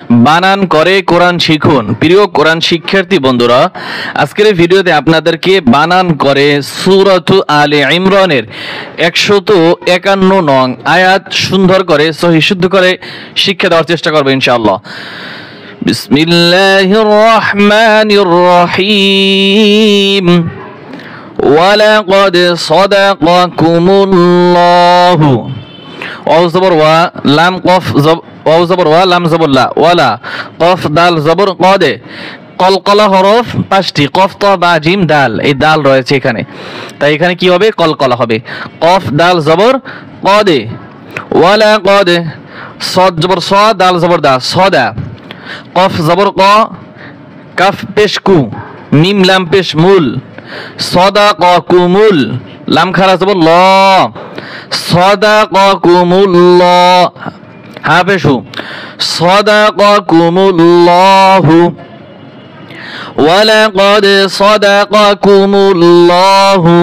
বানান করে কোরআন শিখুন। প্রিয় কোরআন শিক্ষার্থী বন্ধুরা, আজকের এই ভিডিওতে আপনাদেরকে বানান করে সূরাতু আলে ইমরানের 151 নং আয়াত সুন্দর করে সহিহ শুদ্ধ করে শিক্ষা দেওয়ার চেষ্টা করব ইনশাআল্লাহ। বিসমিল্লাহির রহমানির রহিম। ওয়ালাকাদ সাদাকাকুমুল্লাহু ওয়াও জবর ওয়া লাম কফ ওয়াও জবর ওয়া লাম জবর লা ওয়ালা কফ দাল জবর কদে কলকলা হরফ 5টি কফ ত বা জিম দাল, এই দাল রয়েছে এখানে, তাই এখানে কি হবে? কলকলা হবে। কফ দাল জবর কদে ওয়ালা কদে সদ জবর স দাল জবর দা সদা কফ জবর ক কাফ পেশ কু মিম লাম পেশ মুল সাদাকাকুমুল লাম খারা জবর ল সাদাকাকুমুল্লাহ হা পেশু সাদাকাকুমুল্লাহু ওয়ালাকাদ সাদাকাকুমুল্লাহু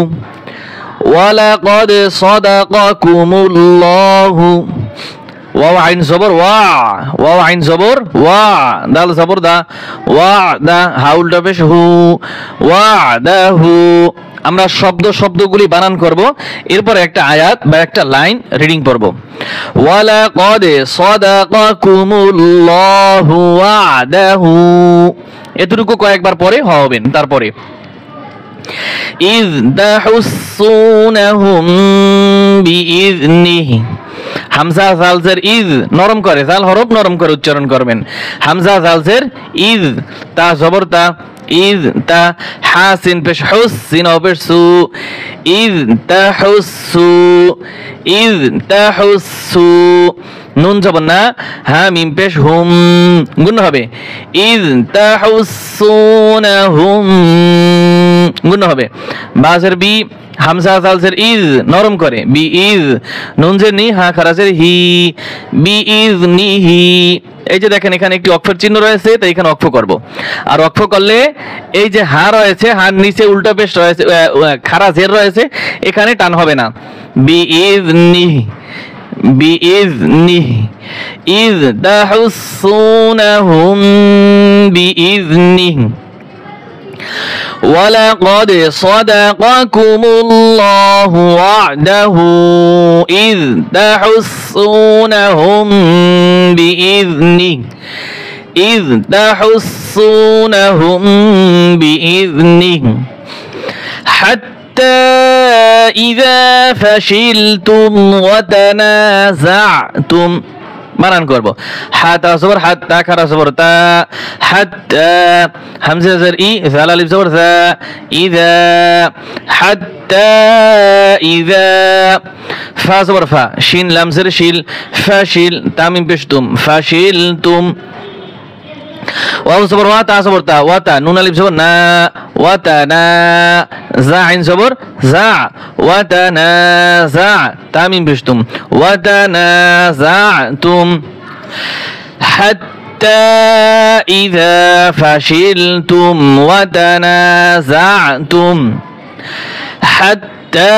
ওয়ালাকাদ সাদাকাকুমুল্লাহু ওয়াও আইন জবর ওয়া ওয়াও আইন জবর ওয়া দাল জবর দা ওয়া দা হাউলটা পেশ হু ওয়া দা হু। আমরা শব্দগুলি বানান করব, এরপর একটা আয়াত বা একটা লাইন রিডিং পড়ব। ওয়ালাকাদ সাদাকাকুমুল্লাহু ওয়াদাহু, এতটুকু কয়েকবার পরে হবেন। তারপরে ইয তাহুসসুনাহুম বিইযনিহি, হামজা জালজের ইজ নরম করে, জাল হরফ নরম করে উচ্চারণ করবেন। হামজা জালজের ইজ, তা জবর তা ইজ তা হা সিন পেশ হুস সিন পেশ সু ইজ তাহুসসু ইজ তাহুসসু নুন জবর না হা মিম পেশ হুম গুণ হবে ইজ তাহুসসুনাহুম গুণ হবে। বাজের বি হামজা জালজের ইজ নরম করে বি ইজ নুন জের নি হা খারাজের হি বি ইজ নিহি। এই যে দেখেন এখানে একটি অক্ষর চিহ্ন রয়েছে, তাই এখানে অক্ষ করব। আর অক্ষ করলে এই যে হা রয়েছে, হার নিচে উল্টা পেশ রয়েছে, খারা জের রয়েছে, এখানে টান হবে না। বি ইজ নিহি বি ইজ নিহি ইজ তাহুসসুনাহুম বি ইজ নিহি ওয়ালাকাদ সাদাকাকুমুল্লাহু ওয়াদাহু ইয তাহুসসুনাহুম বিইযনিহি ইয তাহুসসুনাহুম বিইযনিহি হাত্তা ইযা ফাশিলতুম ওয়া তানাযা'তুম। বানান করব হা তা জবর হাত তা খারা জবর তা হাত্তা হামজা জের ই জাল আলিফ জবর যা ইযা হাত্তা ইযা ফা জবর ফা শিন লাম জের শিল ফাশিল তামিম পেশ তুম ফাশিলতুম ওয়াও জবর ওয়া তা জবর তা ওয়া তা নুন আলিফ জবর না ওয়া তা না জা আইন জবর জা ওয়া তা না জা তামিম পেশ তুম ওয়া তা না জা তুম হাত্তা ইযা ফাশিলতুম ওয়া তানাযা'তুম হাত্তা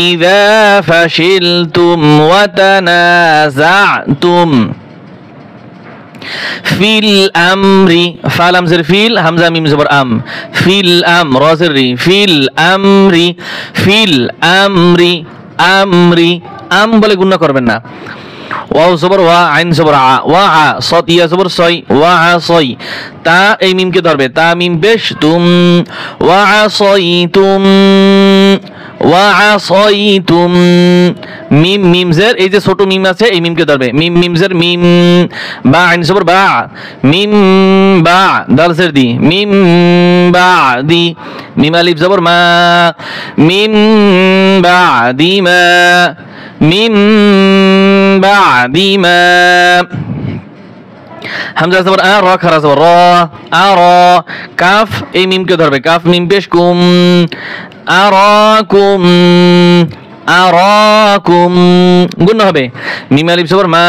ইযা ফাশিলতুম ওয়া তানাযা'তুম ফিল আমরি ফালাম জের ফিল হামজা মিম জবর আম ফিল আম রা জের রি ফিল আমরি ফিল আমরি আমরি আম বলে গুণনা করবেন না। ওয়াও জবর ওয়া আইন জবর আ ওয়া আ সাদ ইয়া জবর সই ওয়া আ সই তা এই মিমকে ধরবে তা মিম বেশ তুম ওয়া আ সই তুম ওয়া আ সই তুম মিম মিম জের এই যে ছোট মিম আছে এই মিমকে ধরবে মিম মিম জের মিম বা আইন জবর বা মিম বা দাল জের দি মিম বা দি মিম আলিফ জবর মা মিম বা দি মা মিম বাদি মা হামজা জবর আ রা খারা জবর রা আ রা কাফ এই মিমকে ধরবে কাফ মিম পেশ কুম আরাকুম আরাকুম গুণ হবে মিম আলিফ জবর মা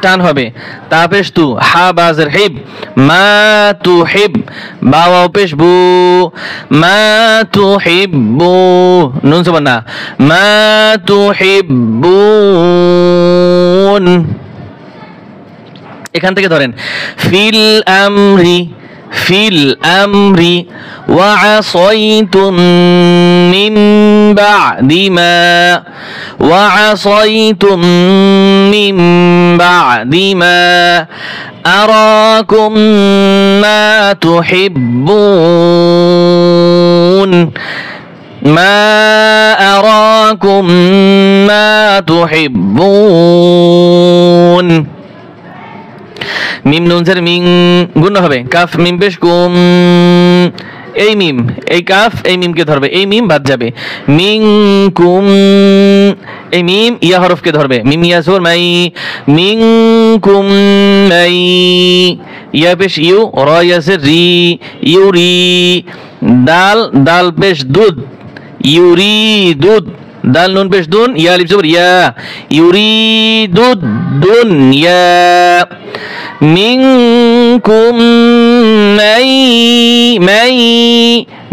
টান হবে তা পেশ তু হা বাজের হিব মা তুহিব বা ওয়াও পেশ বু মা তুহিব্বু নুন জবর না মা তুহিব্বুন এখান থেকে ধরেন ফিল আমরি ফিল আমরি ওয়া আসাইতুম মিন বা'দি মা ওয়া আসাইতুম মিন বা'দি মা আরাকুম মা তুহিব্বুন মা আরাকুম মা তুহিব্বুন মিম নুন জের মিং গুণ হবে কাফ মিম পেশ কুম এই মিম এই কাফ এই মিমকে ধরবে এই মিম বাদ যাবে মিং কুম এই মিম ইয়া হরফকে ধরবে মিম ইয়া জবর মাই মিং কুম মাই ইয়া পেশ ইউ র ইয়া জের রি ইউরি দাল দাল পেশ দুধ ইউরি দুধ দাল নুন পেশ দুন ইয়া আলিফ জবর ইয়া ইউরিদু দুনিয়া মিনকুম মাই মাই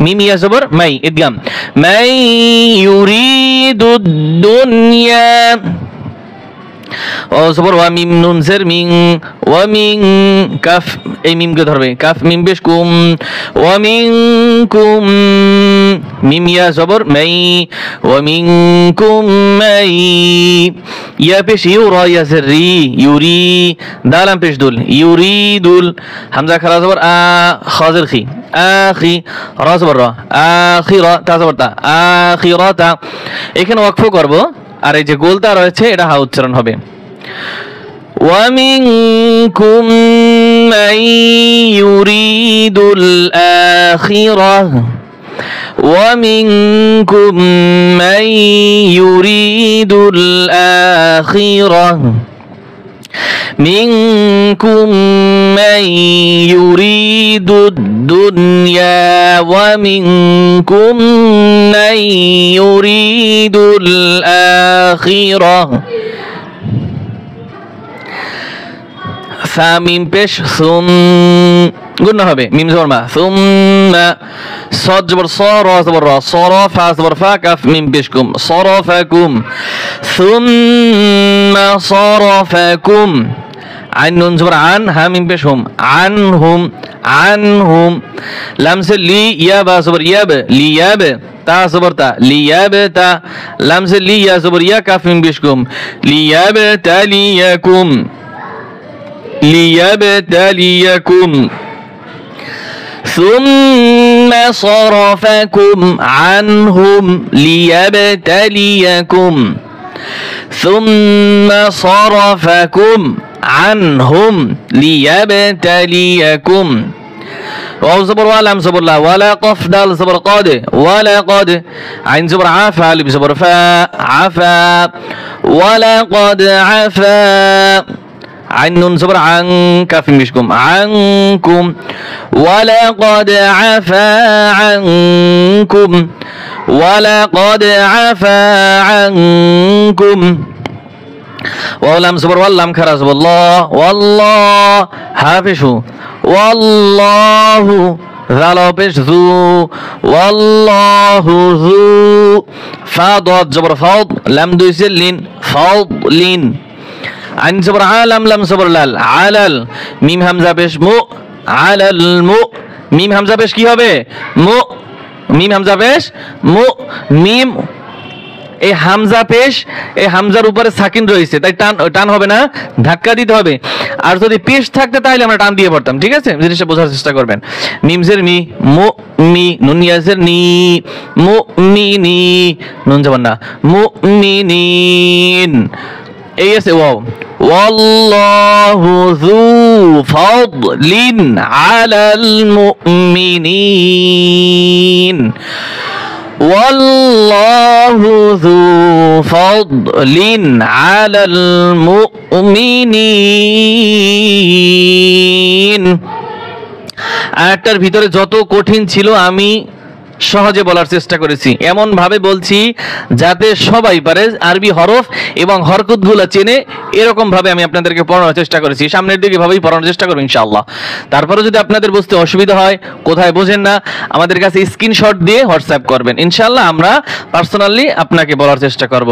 মিম ইয়া জবর মাই ইদগাম মাই ইউরিদু দুনিয়া ও জবর ওয়া মিম নুন জের মিং ওয়া মিং কাফ এই মিমকে ধরবে কাফ মিম পেশ কুম ওয়া মিনকুম মিম ইয়া জবর মাই ওয়া মিনকুম মাই ইয়া পেশ ইউ রা ইয়া জের রি ইউরি দালাম পেশ দুল ইউরিদুল হামজা খারা জবর আ খা জের খি আখি রা জবর রা আখিরা তা জবর তা আখিরাতা এখানে ওয়াকফ করব আর এই যে গোলটা রয়েছে এটা হা উচ্চারণ হবে ওয়া মিনকুম মান ইউরিদুল আখিরাহ ওয়া মিনকুম মান ইউরিদুল আখিরাহ মিনকুম মান ইউরিদুদ দুনিয়া ওয়া মিনকুম মান ইউরিদুল আখিরাহ ফা মিম পেশ সুম গুণ হবে মিম জবর মা সুম্মা সাদ জবর সা রা জবর রা সারা ফা জবর ফা কাফ মিম পেশ কুম সারাফাকুম সুম্মা সারাফাকুম আইন নুন জবর আন হা মিম পেশ হুম আনহুম আনহুম লাম সে লি ইয়া বা জবর ইয়াব লিয়াব তা জবর তা লিয়াব তা লাম সে লি ইয়া জবর ইয়া কাফ মিম পেশ কুম লিয়াব তালিয়াকুম ليبتليكم ثم صرفكم عنهم ليبتليكم ثم صرفكم عنهم ليبتليكم واو زبر ولام زبر لا ولا قف دال زبر قاد ولا قد عين زبر عفا الف زبر فا عفا ولا قد عفا عين نون زبر عن كاف مشكم عنكم ولقد عفا عنكم ولقد عفا عنكم ولم زبر واللام خرز والله والله حافظوا والله ذالو بش ذو والله ذو فاضت زبر فاض لم دوسلين فاضلين عن زبر عالم لم زبر লাল আলাল মিম হামজা পেশ মু আলাল মু মিম হামজা পেশ কি হবে মু মিম হামজা পেশ মু মিম এই হামজা পেশ এই হামজার উপরে সাকিন রয়েছে তাই টান টান হবে না ধাক্কা দিতে হবে আর যদি পেশ থাকতে তাহলে আমরা টান দিয়ে পড়তাম ঠিক আছে জিনিসটা বোঝার চেষ্টা করবেন মিম জের মি মু মি নুন ইয়াজের নি মু মি নি নুন জবর না মু মি নিন এই আছে ওয়াও ওয়াল্লাহু যু ফাদলিন আলাল মুমিনিন ওয়াল্লাহু যু ফাদলিন আলাল মুমিনিন আয়াতটার ভিতরে যত কঠিন ছিল আমি সহজে বলার চেষ্টা করেছি এমন ভাবে বলছি যাতে সবাই পারে আরবি হরফ এবং হরকতগুলো চেনে এরকম ভাবে আমি আপনাদেরকে পড়ানোর চেষ্টা করেছি সামনের দিকে ভাবেই পড়ানোর চেষ্টা করব ইনশাআল্লাহ তারপরে যদি আপনাদের বুঝতে অসুবিধা হয় কোথায় বোঝেন না আমাদের কাছে স্ক্রিনশট দিয়ে হোয়াটসঅ্যাপ করবেন ইনশাআল্লাহ আমরা পার্সোনালি আপনাকে বলার চেষ্টা করব